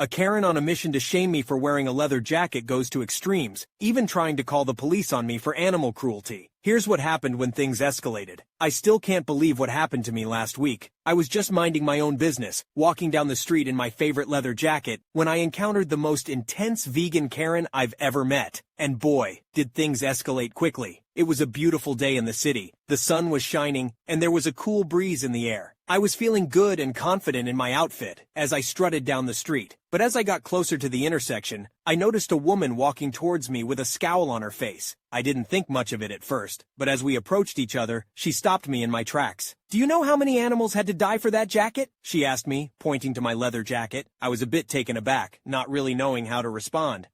A Karen on a mission to shame me for wearing a leather jacket goes to extremes, even trying to call the police on me for animal cruelty. Here's what happened when things escalated. I still can't believe what happened to me last week. I was just minding my own business, walking down the street in my favorite leather jacket, when I encountered the most intense vegan Karen I've ever met. And boy, did things escalate quickly. It was a beautiful day in the city. The sun was shining, and there was a cool breeze in the air. I was feeling good and confident in my outfit as I strutted down the street. But as I got closer to the intersection, I noticed a woman walking towards me with a scowl on her face. I didn't think much of it at first, but as we approached each other, she stopped me in my tracks. "Do you know how many animals had to die for that jacket?" she asked me, pointing to my leather jacket. I was a bit taken aback, not really knowing how to respond.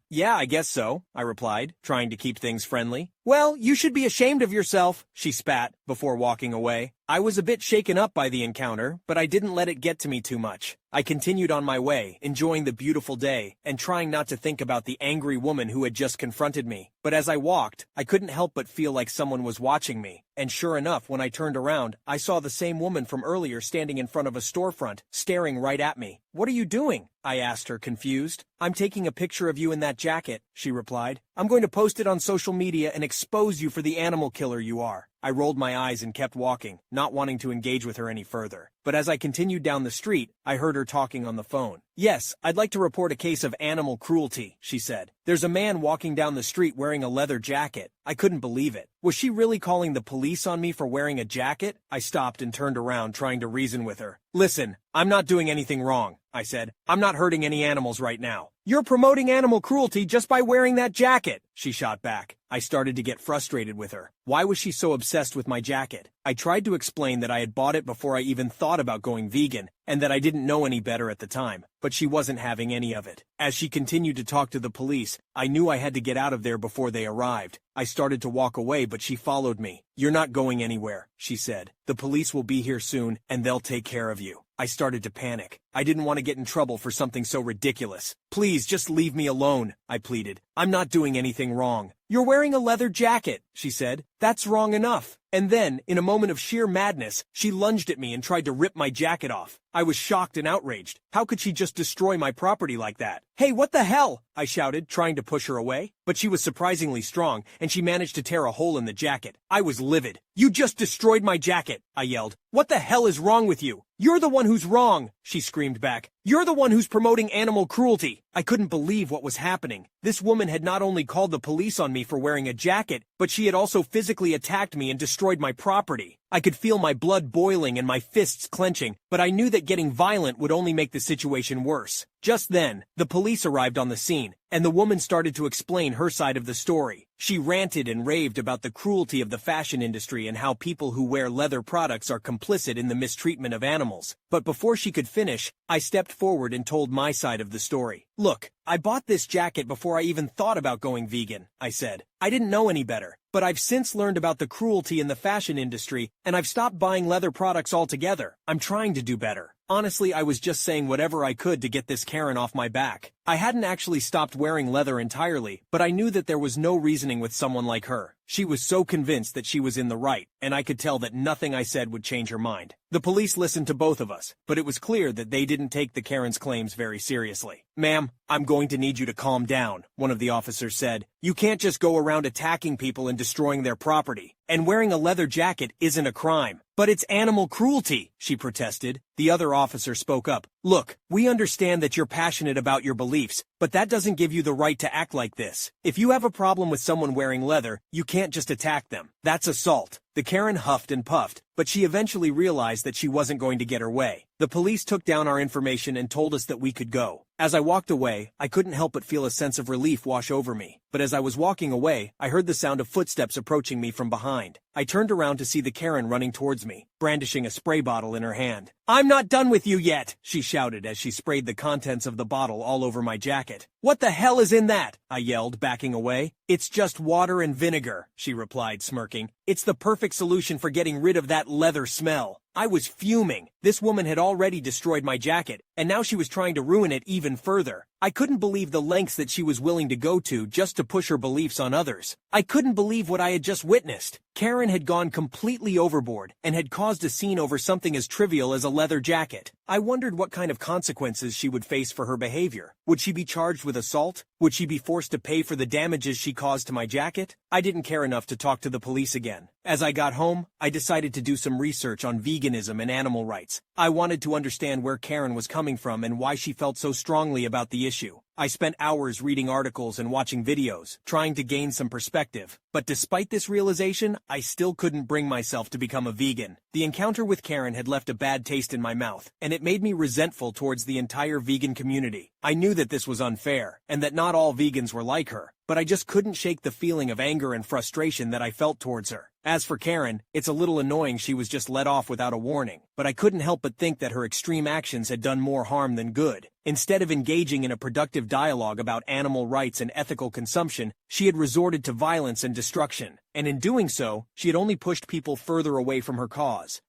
Yeah, I guess so," I replied, trying to keep things friendly. "Well, you should be ashamed of yourself," she spat, before walking away. I was a bit shaken up by the encounter, but I didn't let it get to me too much. I continued on my way, enjoying the beautiful day, and trying not to think about the angry woman who had just confronted me. But as I walked, I couldn't help but feel like someone was watching me. And sure enough, when I turned around, I saw the same woman from earlier standing in front of a storefront, staring right at me. "What are you doing?" I asked her, confused. "I'm taking a picture of you in that jacket," she replied. "I'm going to post it on social media and expose you for the animal killer you are." I rolled my eyes and kept walking, not wanting to engage with her any further. But as I continued down the street, I heard her talking on the phone. "Yes, I'd like to report a case of animal cruelty," she said. "There's a man walking down the street wearing a leather jacket." I couldn't believe it. Was she really calling the police on me for wearing a jacket? I stopped and turned around, trying to reason with her. "Listen, I'm not doing anything wrong," I said. "I'm not hurting any animals right now." "You're promoting animal cruelty just by wearing that jacket," she shot back. I started to get frustrated with her. Why was she so obsessed with my jacket? I tried to explain that I had bought it before I even thought about going vegan, and that I didn't know any better at the time, but she wasn't having any of it. As she continued to talk to the police, I knew I had to get out of there before they arrived. I started to walk away, but she followed me. "You're not going anywhere," she said. "The police will be here soon, and they'll take care of you." I started to panic. I didn't want to get in trouble for something so ridiculous. "Please, just leave me alone," I pleaded. "I'm not doing anything wrong." "You're wearing a leather jacket," she said. "That's wrong enough." And then, in a moment of sheer madness, she lunged at me and tried to rip my jacket off. I was shocked and outraged. How could she just destroy my property like that? "Hey, what the hell?" I shouted, trying to push her away. But she was surprisingly strong, and she managed to tear a hole in the jacket. I was livid. "You just destroyed my jacket," I yelled. "What the hell is wrong with you?" "You're the one who's wrong," she screamed back. "You're the one who's promoting animal cruelty." I couldn't believe what was happening. This woman had not only called the police on me for wearing a jacket, but she had also physically attacked me and destroyed my property. I could feel my blood boiling and my fists clenching, but I knew that getting violent would only make the situation worse. Just then, the police arrived on the scene, and the woman started to explain her side of the story. She ranted and raved about the cruelty of the fashion industry and how people who wear leather products are complicit in the mistreatment of animals. But before she could finish, I stepped forward and told my side of the story. "Look, I bought this jacket before I even thought about going vegan," I said. "I didn't know any better. But I've since learned about the cruelty in the fashion industry, and I've stopped buying leather products altogether. I'm trying to do better. Honestly, I was just saying whatever I could to get this Karen off my back. I hadn't actually stopped wearing leather entirely, but I knew that there was no reasoning with someone like her. She was so convinced that she was in the right, and I could tell that nothing I said would change her mind. The police listened to both of us, but it was clear that they didn't take the Karen's claims very seriously. "Ma'am, I'm going to need you to calm down," one of the officers said. "You can't just go around attacking people and destroying their property. And wearing a leather jacket isn't a crime." "But it's animal cruelty," she protested. The other officer spoke up. "Look, we understand that you're passionate about your beliefs, but that doesn't give you the right to act like this. If you have a problem with someone wearing leather, you can't just attack them. That's assault." The Karen huffed and puffed, but she eventually realized that she wasn't going to get her way. The police took down our information and told us that we could go. As I walked away, I couldn't help but feel a sense of relief wash over me. But as I was walking away, I heard the sound of footsteps approaching me from behind. I turned around to see the Karen running towards me, brandishing a spray bottle in her hand. "I'm not done with you yet," she shouted as she sprayed the contents of the bottle all over my jacket. "What the hell is in that?" I yelled, backing away. "It's just water and vinegar," she replied, smirking. "It's the perfect solution for getting rid of that leather smell." I was fuming. This woman had already destroyed my jacket, and now she was trying to ruin it even further. I couldn't believe the lengths that she was willing to go to just to push her beliefs on others. I couldn't believe what I had just witnessed. Karen had gone completely overboard and had caused a scene over something as trivial as a leather jacket. I wondered what kind of consequences she would face for her behavior. Would she be charged with assault? Would she be forced to pay for the damages she caused to my jacket? I didn't care enough to talk to the police again. As I got home, I decided to do some research on veganism and animal rights. I wanted to understand where Karen was coming from and why she felt so strongly about the issue. I spent hours reading articles and watching videos, trying to gain some perspective. But despite this realization, I still couldn't bring myself to become a vegan. The encounter with Karen had left a bad taste in my mouth, and it made me resentful towards the entire vegan community. I knew that this was unfair, and that not all vegans were like her, but I just couldn't shake the feeling of anger and frustration that I felt towards her. As for Karen, it's a little annoying she was just let off without a warning, but I couldn't help but think that her extreme actions had done more harm than good. Instead of engaging in a productive dialogue about animal rights and ethical consumption, she had resorted to violence and destruction, and in doing so, she had only pushed people further away from her cause.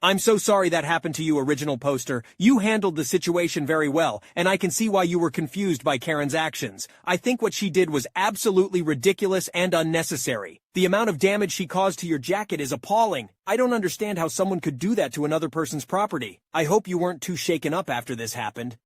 I'm so sorry that happened to you, original poster. You handled the situation very well, and I can see why you were confused by Karen's actions. I think what she did was absolutely ridiculous and unnecessary. The amount of damage she caused to your jacket is appalling. I don't understand how someone could do that to another person's property. I hope you weren't too shaken up after this happened.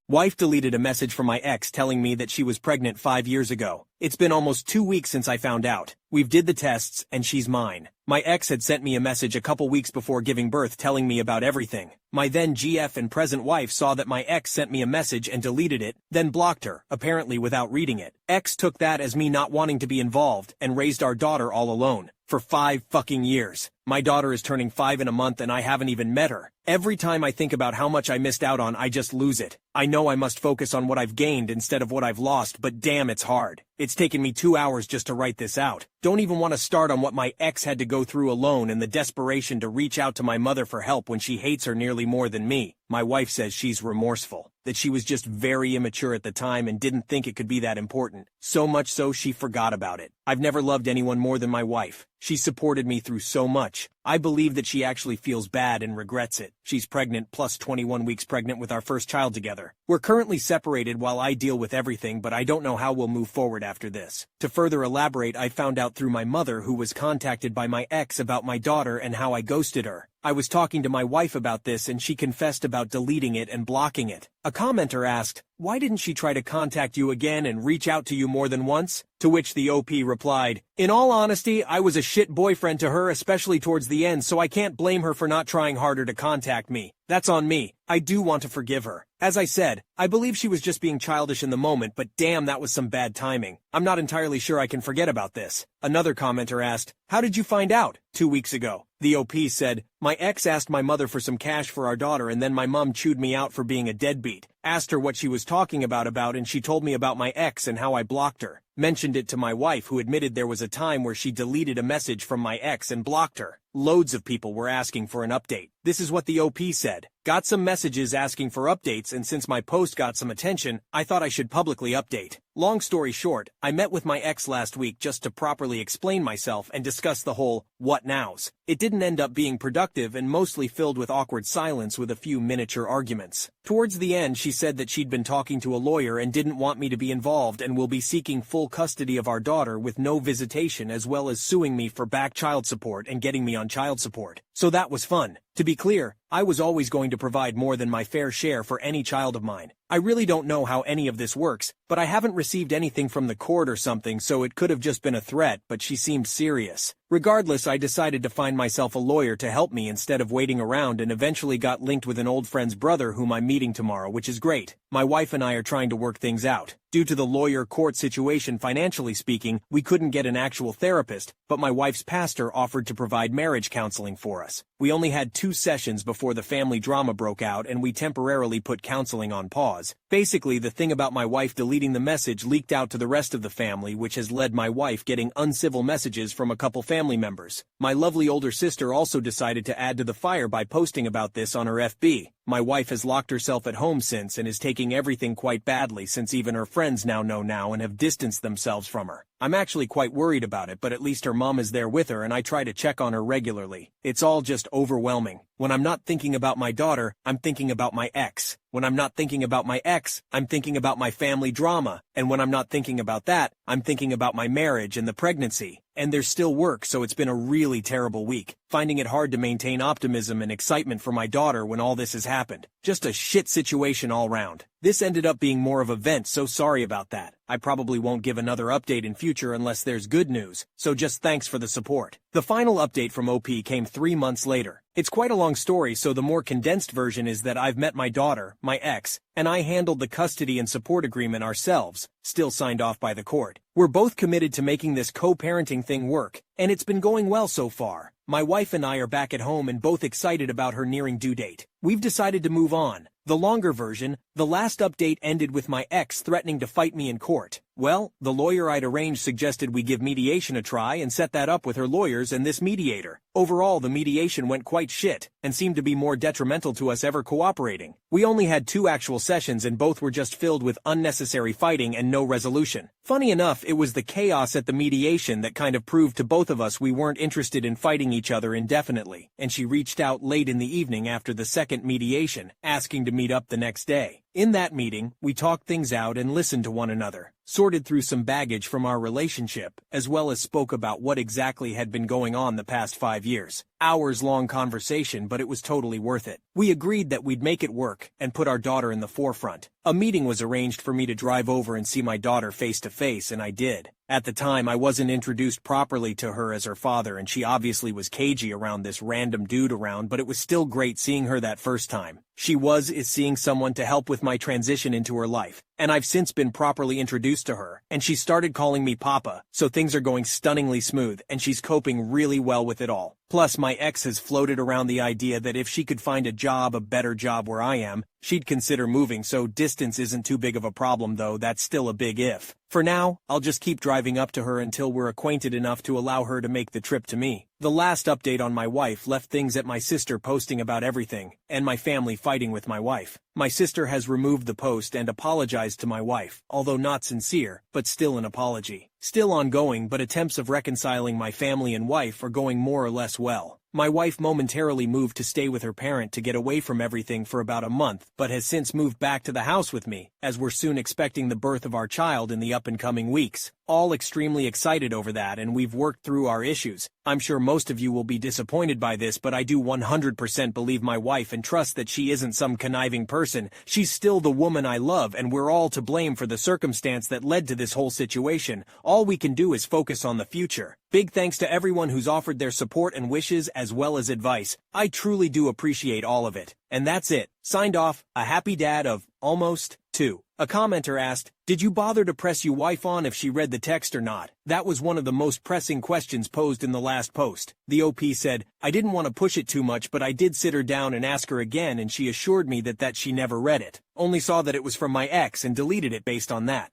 Wife deleted a message from my ex telling me that she was pregnant 5 years ago. It's been almost 2 weeks since I found out. We've did the tests, and she's mine. My ex had sent me a message a couple weeks before giving birth telling me about everything. My then GF and present wife saw that my ex sent me a message and deleted it, then blocked her, apparently without reading it. Ex took that as me not wanting to be involved and raised our daughter all alone. For 5 fucking years. My daughter is turning 5 in a month and I haven't even met her. Every time I think about how much I missed out on, I just lose it. I know I must focus on what I've gained instead of what I've lost, but damn, it's hard. It's taken me 2 hours just to write this out. Don't even want to start on what my ex had to go through alone and the desperation to reach out to my mother for help when she hates her nearly more than me. My wife says she's remorseful, that she was just very immature at the time and didn't think it could be that important. So much so she forgot about it. I've never loved anyone more than my wife. She supported me through so much. I believe that she actually feels bad and regrets it. She's pregnant plus 21 weeks pregnant with our first child together. We're currently separated while I deal with everything, but I don't know how we'll move forward after this. To further elaborate, I found out through my mother, who was contacted by my ex about my daughter and how I ghosted her. I was talking to my wife about this and she confessed about deleting it and blocking it. A commenter asked, "Why didn't she try to contact you again and reach out to you more than once?" To which the OP replied, "In all honesty, I was a shit boyfriend to her, especially towards the end, so I can't blame her for not trying harder to contact me. That's on me. I do want to forgive her. As I said, I believe she was just being childish in the moment, but damn, that was some bad timing. I'm not entirely sure I can forget about this." Another commenter asked, "How did you find out?" 2 weeks ago. The OP said, "My ex asked my mother for some cash for our daughter and then my mom chewed me out for being a deadbeat. Asked her what she was talking about and she told me about my ex and how I blocked her. Mentioned it to my wife, who admitted there was a time where she deleted a message from my ex and blocked her. Loads of people were asking for an update. This is what the OP said. Got some messages asking for updates, and since my post got some attention, I thought I should publicly update. Long story short, I met with my ex last week just to properly explain myself and discuss the whole what nows. It didn't end up being productive and mostly filled with awkward silence with a few miniature arguments. Towards the end, she said that she'd been talking to a lawyer and didn't want me to be involved and will be seeking full custody of our daughter with no visitation, as well as suing me for back child support and getting me on child support. So that was fun. To be clear, I was always going to provide more than my fair share for any child of mine. I really don't know how any of this works, but I haven't received anything from the court or something, so it could have just been a threat, but she seemed serious. Regardless, I decided to find myself a lawyer to help me instead of waiting around, and eventually got linked with an old friend's brother whom I'm meeting tomorrow, which is great. My wife and I are trying to work things out. Due to the lawyer-court situation, financially speaking, we couldn't get an actual therapist, but my wife's pastor offered to provide marriage counseling for us. We only had 2 sessions before the family drama broke out, and we temporarily put counseling on pause. Basically, the thing about my wife deleting the message leaked out to the rest of the family, which has led my wife getting uncivil messages from a couple family members. My lovely older sister also decided to add to the fire by posting about this on her FB. My wife has locked herself at home since and is taking everything quite badly since even her friends now know now and have distanced themselves from her. I'm actually quite worried about it, but at least her mom is there with her and I try to check on her regularly. It's all just overwhelming. When I'm not thinking about my daughter, I'm thinking about my ex. When I'm not thinking about my ex, I'm thinking about my family drama. And when I'm not thinking about that, I'm thinking about my marriage and the pregnancy. And there's still work, so it's been a really terrible week. Finding it hard to maintain optimism and excitement for my daughter when all this has happened. Just a shit situation all round. This ended up being more of a vent, so sorry about that. I probably won't give another update in future unless there's good news, so just thanks for the support. The final update from OP came 3 months later. It's quite a long story, so the more condensed version is that I've met my daughter, my ex, and I handled the custody and support agreement ourselves, still signed off by the court. We're both committed to making this co-parenting thing work, and it's been going well so far. My wife and I are back at home and both excited about her nearing due date. We've decided to move on. The longer version, the last update ended with my ex threatening to fight me in court. Well, the lawyer I'd arranged suggested we give mediation a try and set that up with her lawyers and this mediator. Overall, the mediation went quite shit, and seemed to be more detrimental to us ever cooperating. We only had 2 actual sessions and both were just filled with unnecessary fighting and no resolution. Funny enough, it was the chaos at the mediation that kind of proved to both of us we weren't interested in fighting each other indefinitely, and she reached out late in the evening after the second mediation, asking to meet up the next day. In that meeting, we talked things out and listened to one another, sorted through some baggage from our relationship, as well as spoke about what exactly had been going on the past 5 years. Hours-long conversation, but it was totally worth it. We agreed that we'd make it work and put our daughter in the forefront. A meeting was arranged for me to drive over and see my daughter face to face, and I did. At the time, I wasn't introduced properly to her as her father, and she obviously was cagey around this random dude around, but it was still great seeing her that first time. She is seeing someone to help with my transition into her life, and I've since been properly introduced to her, and she started calling me Papa, so things are going stunningly smooth, and she's coping really well with it all. Plus, my ex has floated around the idea that if she could find a better job where I am, she'd consider moving, so distance isn't too big of a problem, though that's still a big if. For now, I'll just keep driving up to her until we're acquainted enough to allow her to make the trip to me. The last update on my wife left things at my sister posting about everything, and my family fighting with my wife. My sister has removed the post and apologized to my wife, although not sincere, but still an apology. Still ongoing, but attempts of reconciling my family and wife are going more or less well. My wife momentarily moved to stay with her parent to get away from everything for about a month, but has since moved back to the house with me, as we're soon expecting the birth of our child in the up-and-coming weeks. All extremely excited over that, and we've worked through our issues. I'm sure most of you will be disappointed by this, but I do 100% believe my wife and trust that she isn't some conniving person. She's still the woman I love, and we're all to blame for the circumstance that led to this whole situation. All we can do is focus on the future. Big thanks to everyone who's offered their support and wishes as well as advice. I truly do appreciate all of it. And that's it. Signed off, a happy dad of almost 2. A commenter asked, "Did you bother to press your wife on if she read the text or not?" That was one of the most pressing questions posed in the last post. The OP said, "I didn't want to push it too much, but I did sit her down and ask her again, and she assured me that she never read it. Only saw that it was from my ex and deleted it based on that."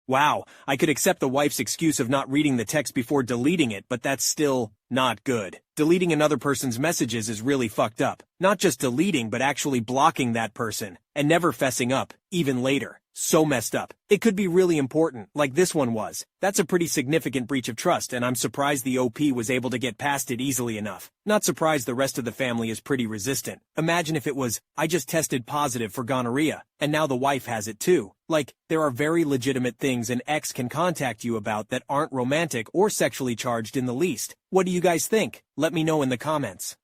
Wow, I could accept the wife's excuse of not reading the text before deleting it, but that's still not good. Deleting another person's messages is really fucked up. Not just deleting, but actually blocking that person, and never fessing up, even later. So messed up. It could be really important, like this one was. That's a pretty significant breach of trust, and I'm surprised the OP was able to get past it easily enough. Not surprised the rest of the family is pretty resistant. Imagine if it was, "I just tested positive for gonorrhea, and now the wife has it too." Like, there are very legitimate things an ex can contact you about that aren't romantic or sexually charged in the least. What do you guys think? Let me know in the comments.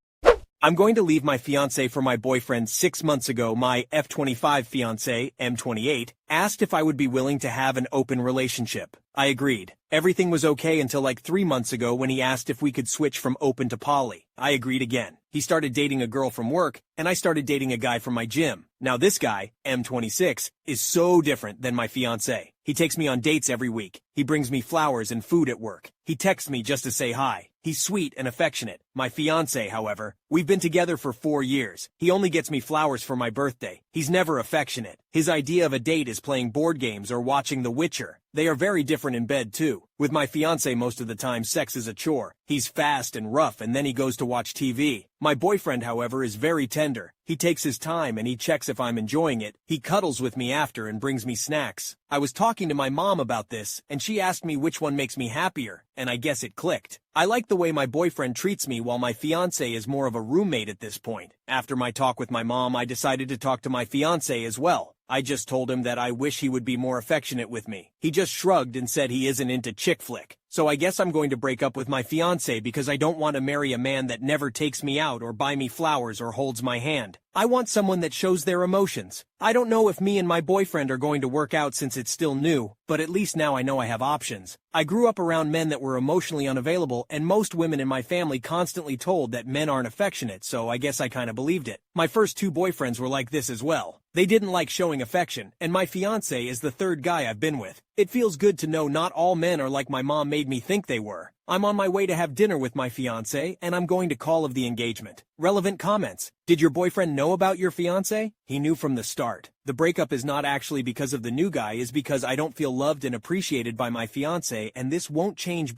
I'm going to leave my fiancé for my boyfriend 6 months ago. My F25 fiancé, M28, asked if I would be willing to have an open relationship. I agreed. Everything was okay until like 3 months ago when he asked if we could switch from open to poly. I agreed again. He started dating a girl from work, and I started dating a guy from my gym. Now this guy, M26, is so different than my fiancé. He takes me on dates every week. He brings me flowers and food at work. He texts me just to say hi. He's sweet and affectionate. My fiancé, however, we've been together for 4 years. He only gets me flowers for my birthday. He's never affectionate. His idea of a date is playing board games or watching The Witcher. They are very different in bed too. With my fiancé most of the time sex is a chore. He's fast and rough and then he goes to watch TV. My boyfriend, however, is very tender. He takes his time and he checks if I'm enjoying it. He cuddles with me after and brings me snacks. I was talking to my mom about this and she asked me which one makes me happier, and I guess it clicked. I like the way my boyfriend treats me while my fiancé is more of a roommate at this point. After my talk with my mom, I decided to talk to my fiancé as well. I just told him that I wish he would be more affectionate with me. He just shrugged and said he isn't into chick flick. So I guess I'm going to break up with my fiancé because I don't want to marry a man that never takes me out or buy me flowers or holds my hand. I want someone that shows their emotions. I don't know if me and my boyfriend are going to work out since it's still new, but at least now I know I have options. I grew up around men that were emotionally unavailable, and most women in my family constantly told that men aren't affectionate, so I guess I kinda believed it. My first 2 boyfriends were like this as well. They didn't like showing affection, and my fiancé is the 3rd guy I've been with. It feels good to know not all men are like my mom made me think they were. I'm on my way to have dinner with my fiancé, and I'm going to call of the engagement. Relevant comments. Did your boyfriend know about your fiancé? He knew from the start. The breakup is not actually because of the new guy, is because I don't feel loved and appreciated by my fiancé, and this won't change.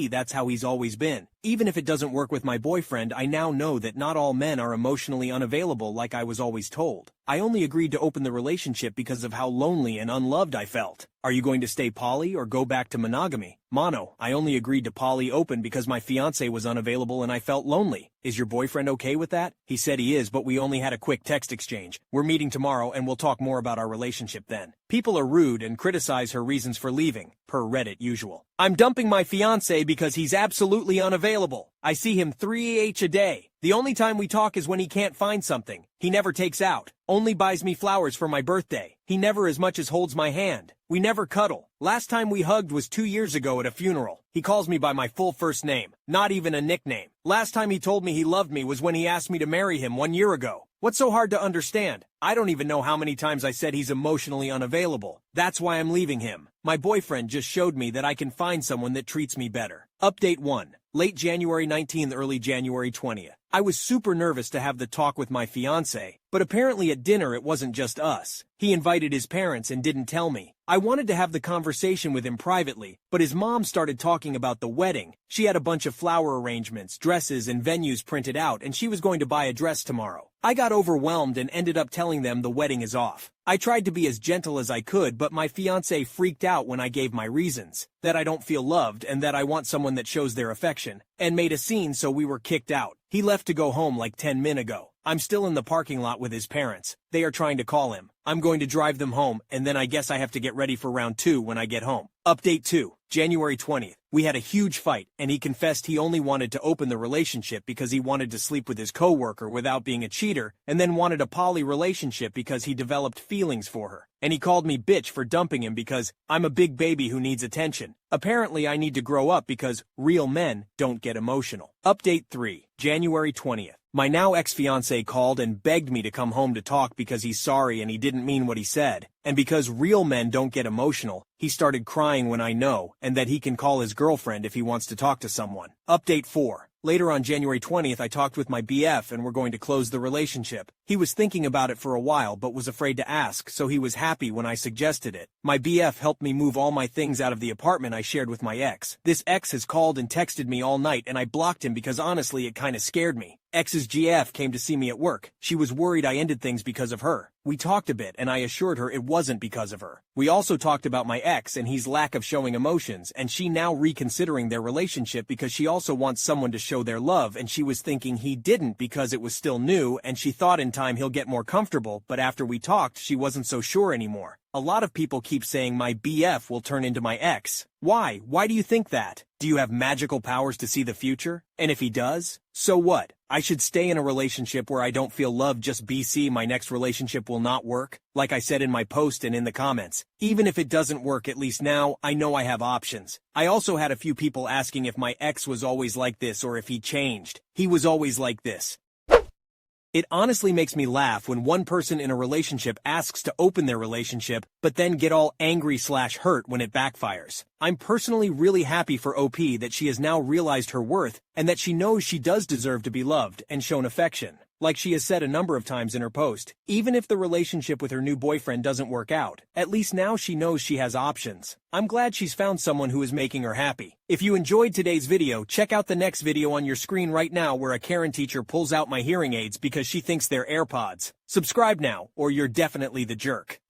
That's how he's always been. Even if it doesn't work with my boyfriend, I now know that not all men are emotionally unavailable like I was always told. I only agreed to open the relationship because of how lonely and unloved I felt. Are you going to stay poly or go back to monogamy? Mono, I only agreed to poly open because my fiancé was unavailable and I felt lonely. Is your boyfriend okay with that? He said he is, but we only had a quick text exchange. We're meeting tomorrow and we'll talk more about our relationship then. People are rude and criticize her reasons for leaving, per Reddit usual. I'm dumping my fiancé because he's absolutely unavailable. I see him 3h a day. The only time we talk is when he can't find something. He never takes out. Only buys me flowers for my birthday. He never as much as holds my hand. We never cuddle. Last time we hugged was 2 years ago at a funeral. He calls me by my full first name, not even a nickname. Last time he told me he loved me was when he asked me to marry him 1 year ago. What's so hard to understand? I don't even know how many times I said he's emotionally unavailable. That's why I'm leaving him. My boyfriend just showed me that I can find someone that treats me better. Update 1. Late January 19th, early January 20th. I was super nervous to have the talk with my fiancé, but apparently at dinner it wasn't just us. He invited his parents and didn't tell me. I wanted to have the conversation with him privately, but his mom started talking about the wedding. She had a bunch of flower arrangements, dresses, and venues printed out, and she was going to buy a dress tomorrow. I got overwhelmed and ended up telling them the wedding is off. I tried to be as gentle as I could, but my fiancé freaked out when I gave my reasons, that I don't feel loved and that I want someone that shows their affection, and made a scene, so we were kicked out. He left to go home like 10 minutes ago. I'm still in the parking lot with his parents. They are trying to call him. I'm going to drive them home, and then I guess I have to get ready for round 2 when I get home. Update 2. January 20th. We had a huge fight, and he confessed he only wanted to open the relationship because he wanted to sleep with his coworker without being a cheater, and then wanted a poly relationship because he developed feelings for her. And he called me bitch for dumping him because I'm a big baby who needs attention. Apparently I need to grow up because real men don't get emotional. Update 3. January 20th. My now ex-fiancé called and begged me to come home to talk because he's sorry and he didn't mean what he said. And because real men don't get emotional, he started crying when I know, and that he can call his girlfriend if he wants to talk to someone. Update 4. Later on January 20th, I talked with my BF and we're going to close the relationship. He was thinking about it for a while but was afraid to ask, so he was happy when I suggested it. My BF helped me move all my things out of the apartment I shared with my ex. This ex has called and texted me all night and I blocked him because honestly it kinda scared me. Ex's GF came to see me at work. She was worried I ended things because of her. We talked a bit and I assured her it wasn't because of her. We also talked about my ex and his lack of showing emotions, and she now reconsidering their relationship because she also wants someone to show their love, and she was thinking he didn't because it was still new and she thought in time he'll get more comfortable, but after we talked she wasn't so sure anymore. A lot of people keep saying my BF will turn into my ex. Why? Why do you think that? Do you have magical powers to see the future? And if he does, so what? I should stay in a relationship where I don't feel loved just BC my next relationship will not work? Like I said in my post and in the comments. Even if it doesn't work, at least now, I know I have options. I also had a few people asking if my ex was always like this or if he changed. He was always like this. It honestly makes me laugh when one person in a relationship asks to open their relationship, but then get all angry/hurt when it backfires. I'm personally really happy for OP that she has now realized her worth, and that she knows she does deserve to be loved and shown affection. Like she has said a number of times in her post, even if the relationship with her new boyfriend doesn't work out, at least now she knows she has options. I'm glad she's found someone who is making her happy. If you enjoyed today's video, check out the next video on your screen right now where a Karen teacher pulls out my hearing aids because she thinks they're AirPods. Subscribe now, or you're definitely the jerk.